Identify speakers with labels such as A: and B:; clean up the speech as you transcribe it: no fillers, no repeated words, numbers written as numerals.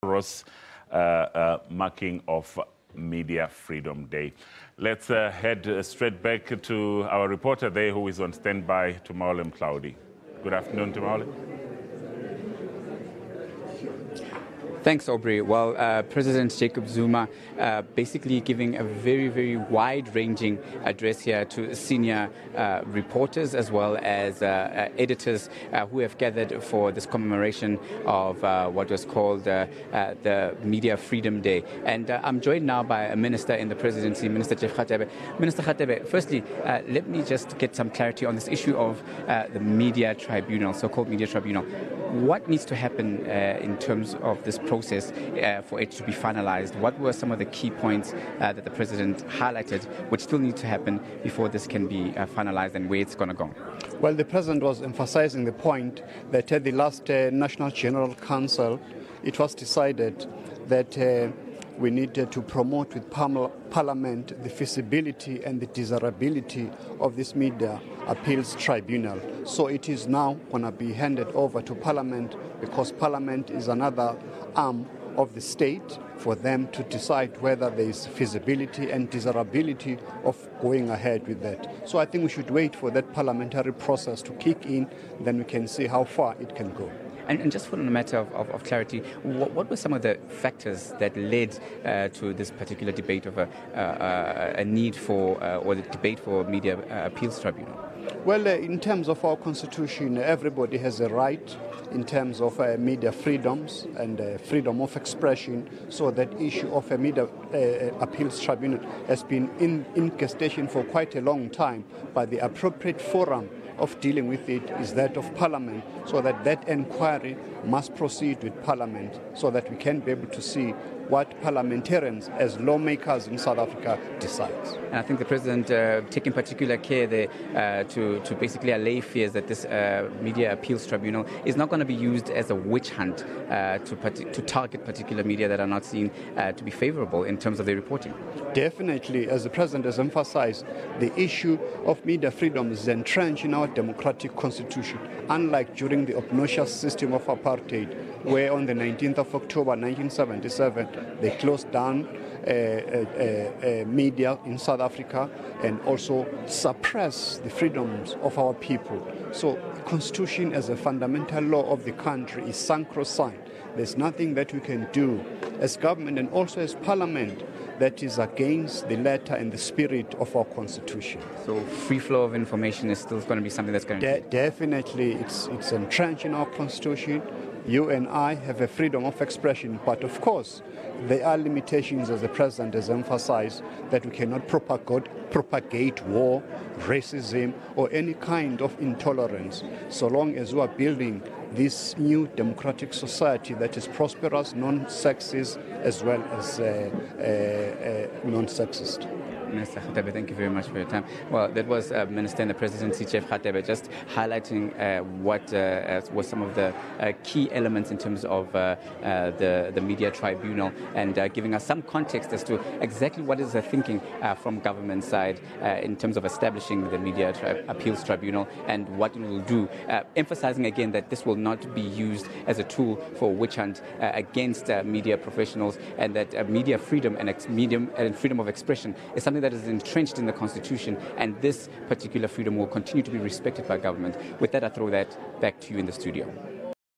A: Ross marking of Media Freedom Day. Let's head straight back to our reporter there who is on standby, Tumaole Mcloudy. Good afternoon, Tumaole.
B: Thanks, Aubrey. Well, President Jacob Zuma basically giving a very, very wide-ranging address here to senior reporters as well as editors who have gathered for this commemoration of what was called the Media Freedom Day. And I'm joined now by a minister in the presidency, Minister Jeff Radebe. Minister Radebe, firstly, let me just get some clarity on this issue of the Media Tribunal, so-called Media Tribunal. What needs to happen in terms of this process for it to be finalized? What were some of the key points that the president highlighted which still need to happen before this can be finalized, and where it's going to go?
C: Well, the president was emphasizing the point that at the last National General Council, it was decided that we needed to promote with Parliament the feasibility and the desirability of this Media Appeals Tribunal. So it is now going to be handed over to Parliament, because Parliament is another arm of the state for them to decide whether there is feasibility and desirability of going ahead with that. So I think we should wait for that parliamentary process to kick in, then we can see how far it can go.
B: And just for a matter of clarity, what were some of the factors that led to this particular debate of a need for, or the debate for Media Appeals Tribunal?
C: Well, in terms of our constitution, everybody has a right in terms of media freedoms and freedom of expression. So that issue of a Media Appeals Tribunal has been in gestation for quite a long time, but the appropriate forum of dealing with it is that of Parliament, so that inquiry must proceed with Parliament, so that we can be able to see what parliamentarians as lawmakers in South Africa decide.
B: And I think the president taking particular care there to basically allay fears that this Media Appeals Tribunal is not going to be used as a witch hunt to target particular media that are not seen to be favorable in terms of their reporting.
C: Definitely, as the president has emphasized, the issue of media freedom is entrenched in our democratic constitution, unlike during the obnoxious system of apartheid, where on the 19th of October 1977 they closed down media in South Africa and also suppressed the freedoms of our people. So the constitution as a fundamental law of the country is sacrosanct. There's nothing that we can do as government and also as Parliament that is against the letter and the spirit of our constitution.
B: So free flow of information is still going to be something that's going to...
C: Definitely, it's entrenched in our constitution. You and I have a freedom of expression, but of course there are limitations, as the president has emphasized, that we cannot propagate war, racism, or any kind of intolerance, so long as we are building this new democratic society that is prosperous, non-sexist, as well as non-sexist.
B: Minister Radebe, thank you very much for your time. Well, that was Minister in the Presidency, Jeff Radebe, just highlighting what was some of the key elements in terms of the Media Tribunal, and giving us some context as to exactly what is the thinking from government side in terms of establishing the Media Appeals Tribunal and what it will do, emphasizing again that this will not be used as a tool for witch hunt against media professionals, and that media freedom and freedom of expression is something that is entrenched in the Constitution, and this particular freedom will continue to be respected by government. With that, I throw that back to you in the studio.